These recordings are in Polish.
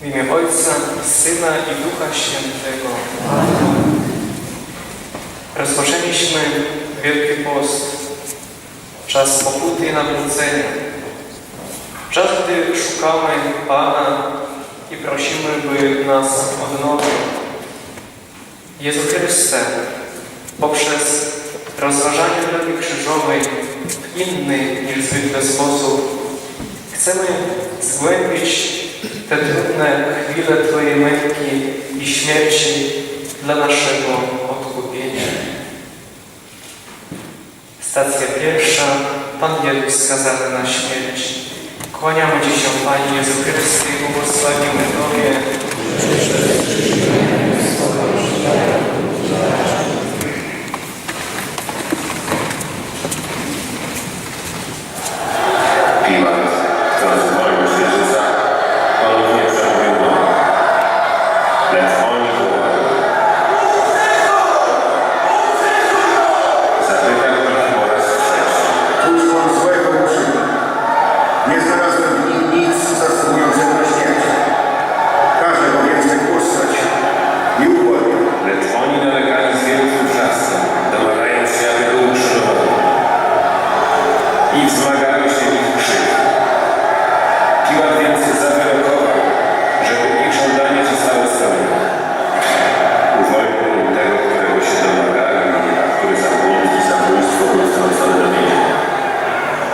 W imię Ojca, Syna i Ducha Świętego. Amen. Rozpoczęliśmy Wielki Post, czas pokuty i nawrócenia. Czas, gdy szukamy Pana i prosimy, by nas odnowił. Jezu Chryste, poprzez rozważanie drogi krzyżowej w inny niż zwykle sposób chcemy zgłębić te trudne chwile Twojej męki i śmierci dla naszego odkupienia. Stacja pierwsza. Pan Jezus skazany na śmierć. Kłaniamy Ci się, Panie Jezu Chryste, i błogosławimy Tobie.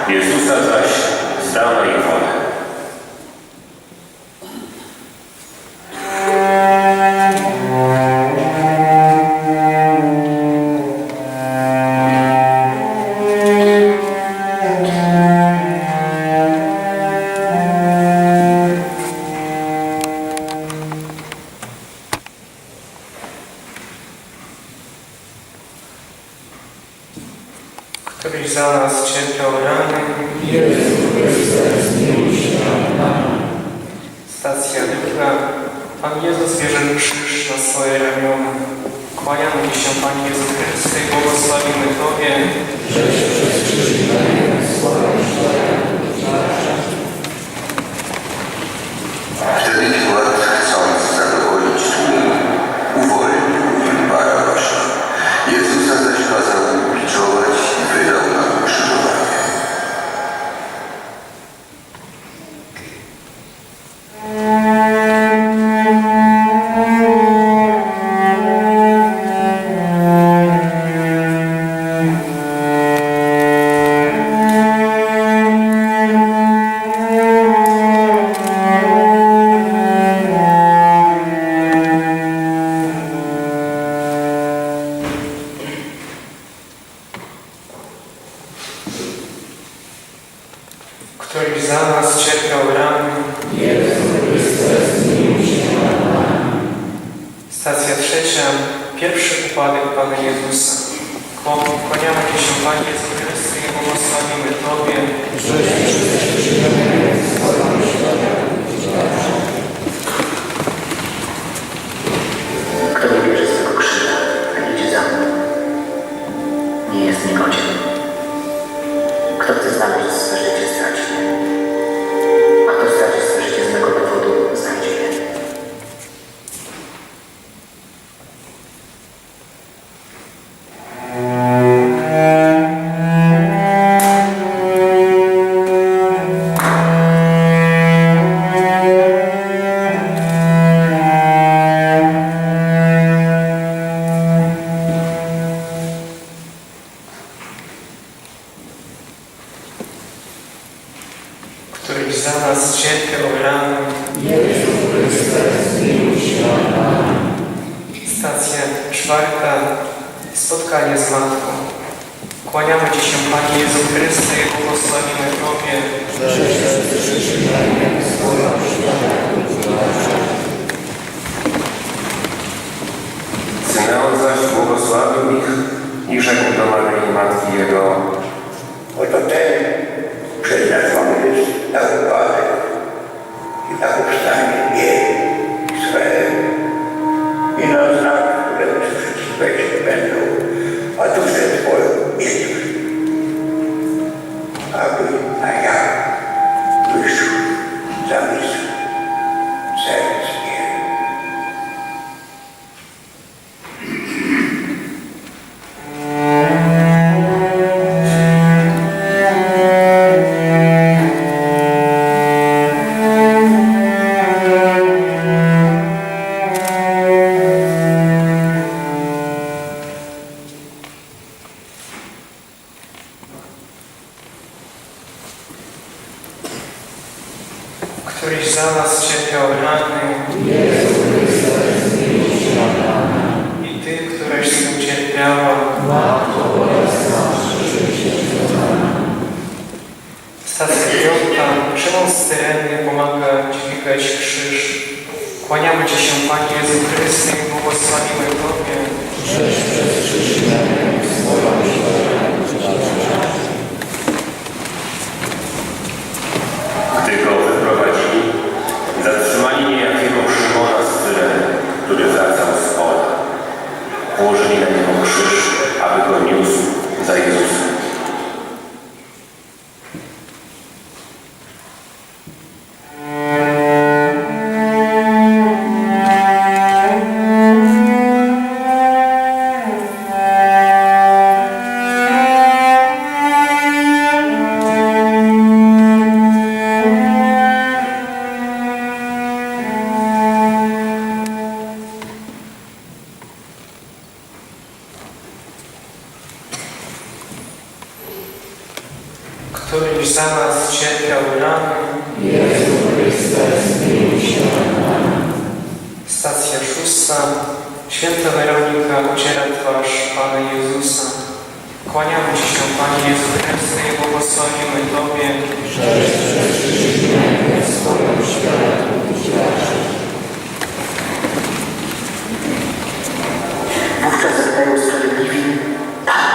Jezusa zaś zdał na ich wolę. Któryś za nas cierpiał rany. Jezu Chryste, zmiłuj się nad nami. Stacja druga. Pan Jezus bierze krzyż na swoje ramiona. Kłaniamy Ci się, Panie Jezu Chryste, i błogosławimy Tobie. Żeś przez krzyż i słowa Wtedy Piłat, chcąc zadowolić tłum, uwolnił im Barabasza. Jezusa zaś kazał ubiczować i wydał na ukrzyżowanie. Któryś za nas cierpiał rany. Jezu Chryste, zmiłuj się nad nami. Stacja trzecia. Pierwszy upadek Pana Jezusa. Kłaniamy Ci się, Panie Jezu Chryste, i błogosławimy Tobie. Żeś przez krzyż i słowa Kto nie bierze swego krzyża, a idzie za mną, nie jest mnie godzien. Kto chce znaleźć swe życie, straci je. A kto straci swe życie z mego powodu, znajdzie je. Któryś za nas cierpiał rany. Jezu Chryste, zmiłuj się nad nami. Stacja czwarta. Spotkanie z Matką. Kłaniamy Ci się, Panie Jezu Chryste, i błogosławimy Tobie. Żeś przez krzyż i słowa Symeon zaś błogosławił ich i rzekł do Maryi, matki jego: Oto ten przeznaczony jest na upadek i na powstanie mnie, Izraela, i na znak, którego wszyscy będą, a duszę Twoją mieć, aby na ja wyszł za misję. Cyreny pomaga dźwigać krzyż. Kłaniamy Ci się, Panie Jezu Chryste, i błogosławimy Tobie. Żeś przez krzyż swoją Gdy go wyprowadzili, zatrzymali niejakiego Szymona z Cyreny, który wracał z pola. Położyli na niego krzyż, aby go niósł za Jezusem. Któryś za nas cierpiał rany. Jezu Chryste, zmiłuj się nad nami. Stacja 6. Święta Weronika ociera twarz Pana Jezusa. Kłaniamy Ci się, Panie Jezu Chryste, i błogosławimy Tobie. Żeś przez krzyż swoją światło uświadczy. Wówczas zapytają sprawiedliwi: Pan,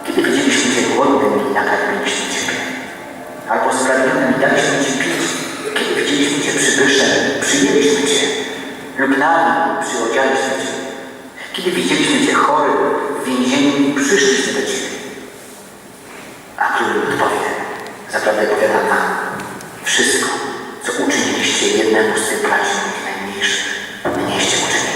kiedy widzieliśmy Cię głodnym i nakarmiliśmy Ciebie? Albo sprawiedliwym i daliśmy Ci pić, kiedy widzieliśmy Cię przybyszem, przyjęliśmy Cię? Lub nami przyodzialiśmy Cię? Kiedy widzieliśmy Cię chory w więzieniu i przyszliśmy do Ciebie? A król odpowie: Zaprawdę powiadam Wam, wszystko, co uczyniliście jednemu z tych braci moich najmniejszych, mnieście uczynili.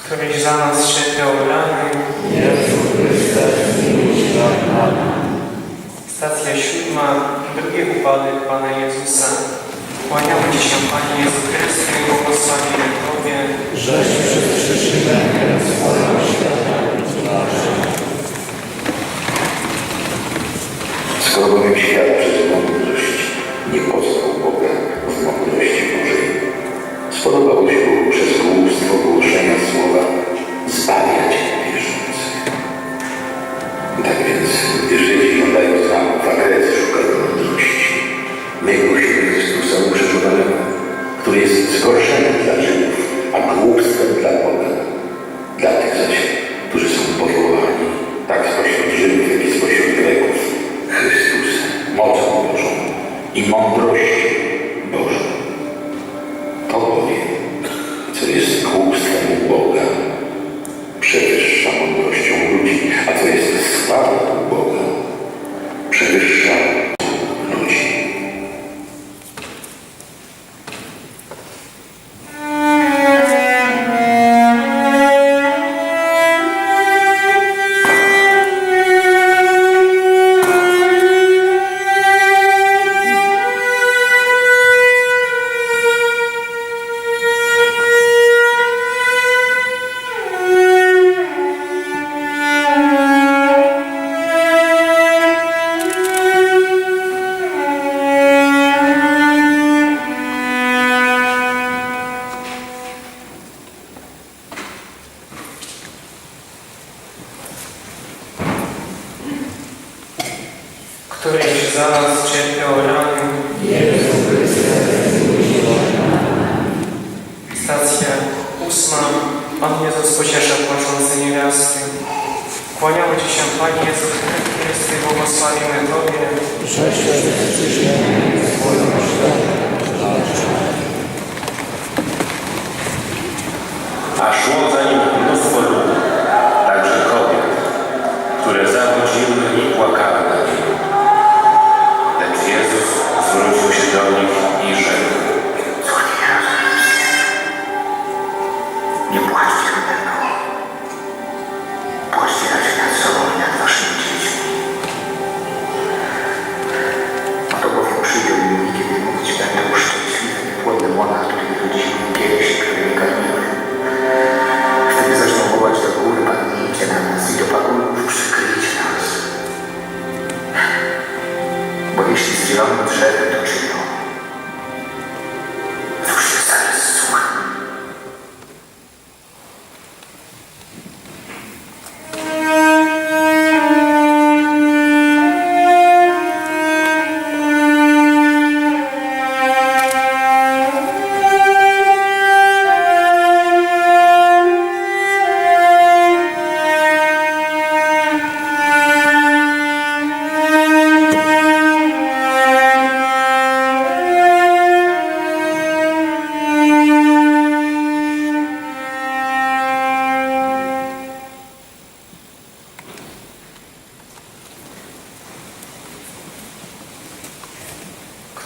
Któryś za nas cierpiał rany. Jezu Chryste, zmiłuj się nad nami. Stacja 7. Drugi upadek Pana Jezusa. Kłaniamy Ci się, Panie Jezu Chryste, i błogosławimy Tobie. Żeś przez krzyż swoją światło uświadczy. Skoro bowiem świat przez mądrość nie poznał Boga w mądrości Bożej, spodobało się Bogu przez głupstwo głoszenia słowa zbawiać wierzących. Tak więc, gdy Żydzi żądają znamów, a Grecy szukają mądrości, my głosimy Chrystusa ukrzyżowanego, który jest zgorszeniem dla Żydów, a głupstwem dla Boga. Dla tych zaś, którzy są powołani, tak spośród Żydów, jak i spośród Greków, Chrystus mocą Bożą i mądrością Bożą. To bowiem, co jest głupstwem u Boga, przewyższa mądrością ludzi, a co jest sławą u Boga, przewyższa ludzi. Któryś za nas cierpiał rany. Jezu Chryste, zmiłuj się nad nami. Stacja 8. Pan Jezus pociesza płaczące niewiasty. Kłaniamy Ci się, Panie Jezu Chryste, i błogosławimy Tobie. Żeś przez krzyż swoją światło uświadczy. A szło za nim mnóstwo ludzi, także kobiet, które zachodziły i płakały nad nim. Lecz Jezus zwrócił się do nich i rzekł: Nie płaczcie na pewno.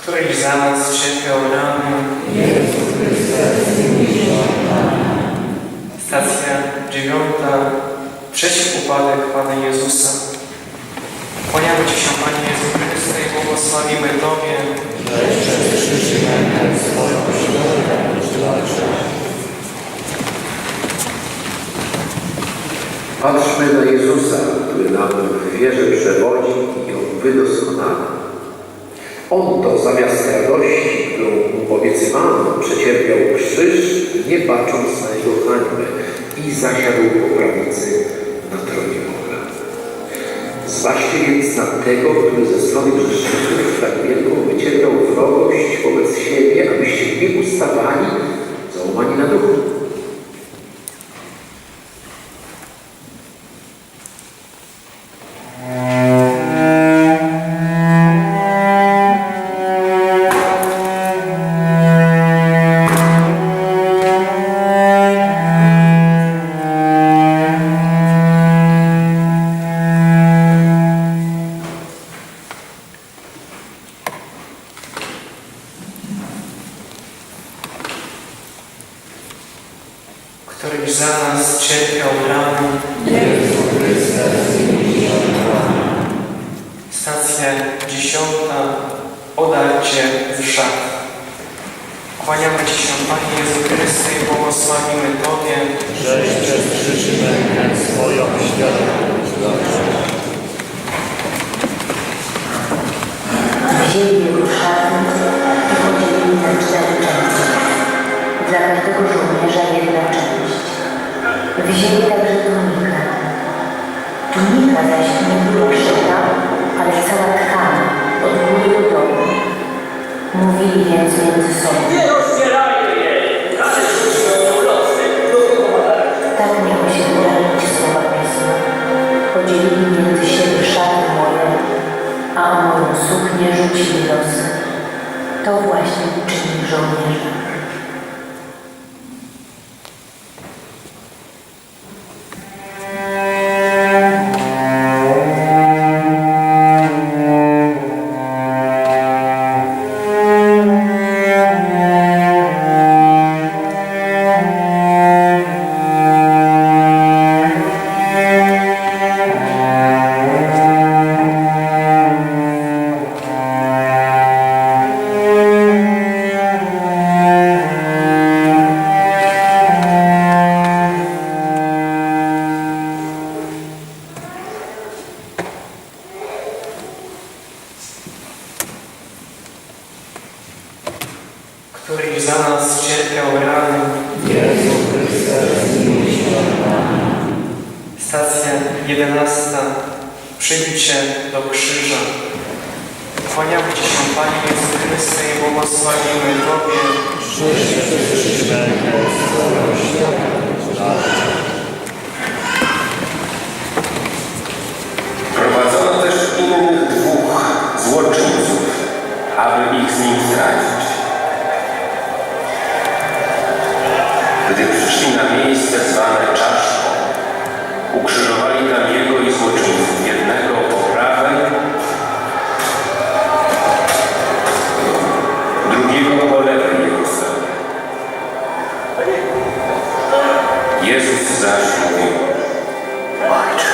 któryś za nas cierpiał rany. Jezu Chryste, zmiłuj się nad nami. Stacja 9. Trzeci upadek Pana Jezusa. Kłaniamy Ci się, Panie Jezu Chryste, i błogosławimy Tobie. Żeś przez krzyż i mękę swoją śmierć walczył. Patrzmy na Jezusa, który nam w wierze przewodzi i ją wydoskonala. On to zamiast radości, którą mu obiecywano, przecierpiał krzyż, nie bacząc na jego hańbę, i zasiadł po prawicy na tronie Boga. Zważcie więc na tego, który ze strony grzeszników tak wielką wycierpiał wrogość wobec siebie, abyście nie ustawali załamani na duchu. Któryś za nas cierpiał rany. Jezu Chryste, zmiłuj się nad nami. Stacja 10. Odarcie z szat. Kłaniamy Ci się, Panie Jezu Chryste, i błogosławimy Tobie. Żeś przez krzyż i mękę swoją śmierć walczył. Wzięli jego szaty i podzielili na 4 części. Dla każdego żołnierza jedna część. Wzięli także tunikę. Tunika zaś nie była szyta, ale cała tkana, od góry do dołu. Mówili więc między sobą. Nie rozdzielajmy jej! Ale rzućmy ją losy! Tak miało się wydarzyć słowa Pisma. Podzielili między siebie szaty moje, a o moją suknię rzucili losy. To właśnie uczynił żołnierze. Któryś za nas cierpiał rany. Jezu Chryste, zmiłuj się nad nami. Stacja 11. Przybicie do krzyża. Kłaniamy Ci się, Panie Jezu Chryste, i błogosławimy Tobie. Żeś przez krzyż i mękę swoją śmierć walczył. Prowadzono też innych 2 złoczyńców, aby ich z nim zdradzić. Gdy przyszli na miejsce zwane czaszką, ukrzyżowali tam jego i złoczyńców, jednego po prawej, drugiego po lewej jego stronie. Jezus zaś mówił: Ojcze,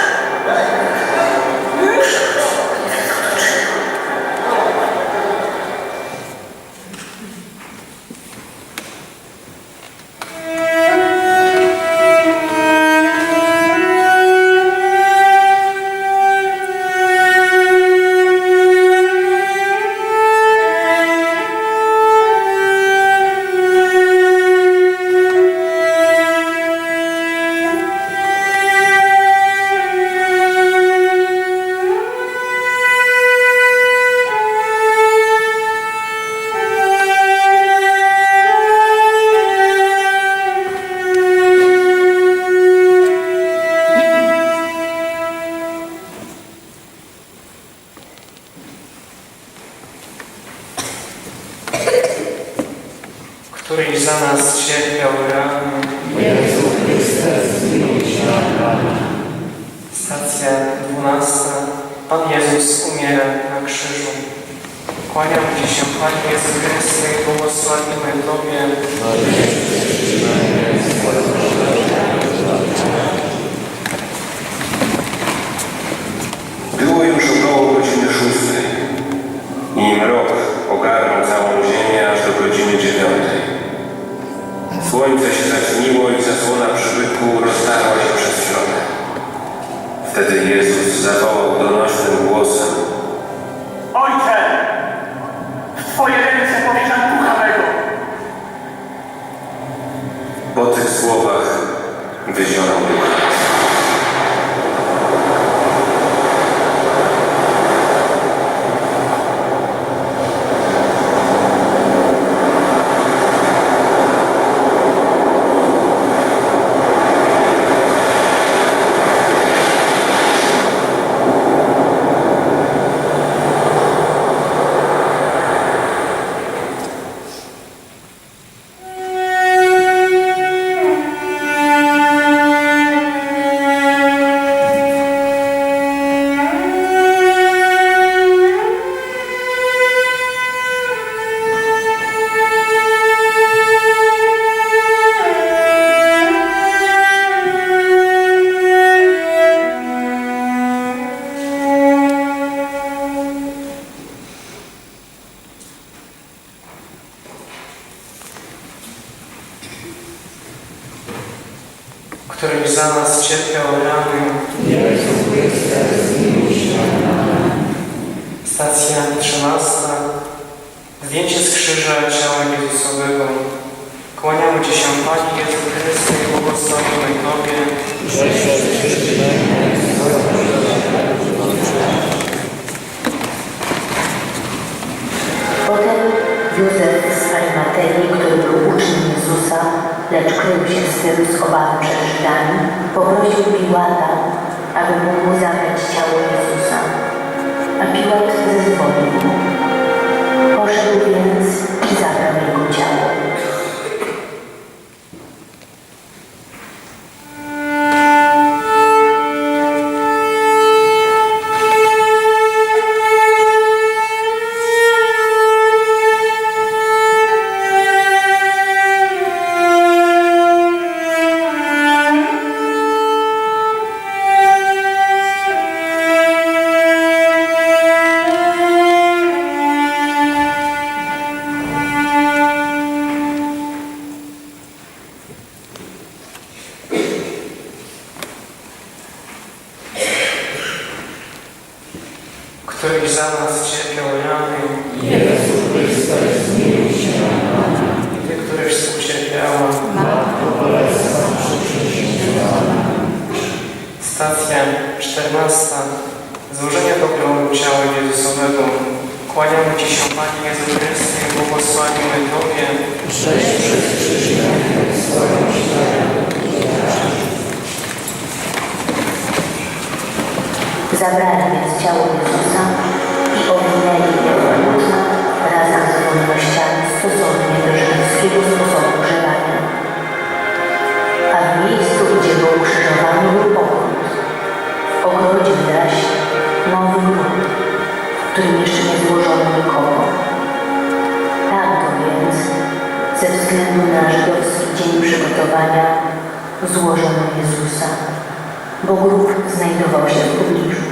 Któryś za nas cierpiał rany. Jezu Chryste, zmiłuj się nad nami. Stacja 12. Pan Jezus umiera na krzyżu. Kłaniamy Ci się, Panie Jezu Chryste, i błogosławimy Tobie. Było już około godziny 6 i mrok ogarnął całą ziemię aż do godziny 9. Słońce się zaćmiło i zasłona przybytku roztarła się przez środek. Wtedy Jezus zawołał donośnym głosem: Ojcze, w Twoje ręce powierzam ducha mego. Po tych słowach wyzionął ducha. Któryś za nas cierpiał rany. Stacja 13. Zdjęcie z krzyża ciała Jezusowego. Kłaniamy Ci się, Panie Jezu Chryste, i błogosławimy Tobie. Potem Józef z Arimatei, który był uczniem Jezusa, lecz krył się z tyłu z obawy przed Żydami, poprosił Piłata, aby mógł mu zabrać ciało Jezusa. A Piłat zezwolił mu. Poszedł więc i zabrał jego ciało. Któryś za nas cierpiał rany. I Ty, któryś współcierpiała. Stacja 14. Złożenie pogrążu ciała Jezusowego. Kłaniamy Ci się, Panie Jezu Chryste, i błogosławimy Tobie. Zabrali więc ciało Jezusa i owinęli je w płótno razem z wątpliwościami stosownie do żydowskiego sposobu grzebania. A w miejscu, gdzie był ukrzyżowany, był ogród. W ogrodzie zaś nowy grób, w którym jeszcze nie złożono nikogo. Tak to więc, ze względu na żydowski dzień przygotowania, złożono Jezusa, bo grób znajdował się w pobliżu.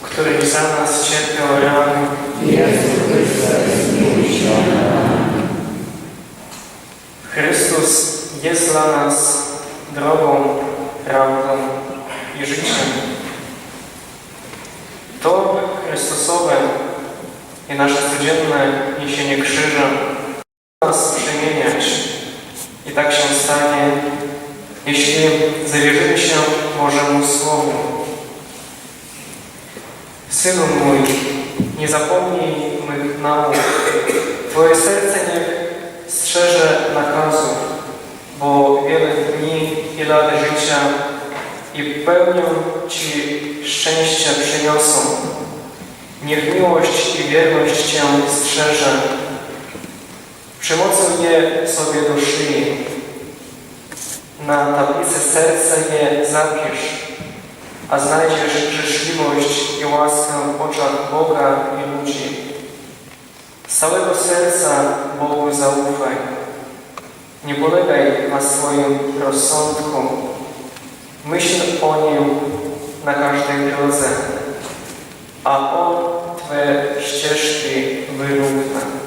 Któryś za nas cierpiał rany. Chrystus jest dla nas drogą, prawdą i życiem. To i nasze codzienne niesienie krzyża nas przemieniać. I tak się stanie, jeśli zawierzymy się Bożemu Słowu. Synu mój, nie zapomnij mych nauk. Twoje serce niech strzeże nakazów, bo wiele dni i lat życia i pełnią Ci szczęścia przyniosą. Niech miłość i wierność Cię strzeże. Przymocuj je sobie do szyi. Na tablicy serca je zapisz, a znajdziesz życzliwość i łaskę w oczach Boga i ludzi. Z całego serca Bogu zaufaj. Nie polegaj na swoim rozsądku. Myśl o Nim na każdej drodze, a On Twe ścieżki wyrówna.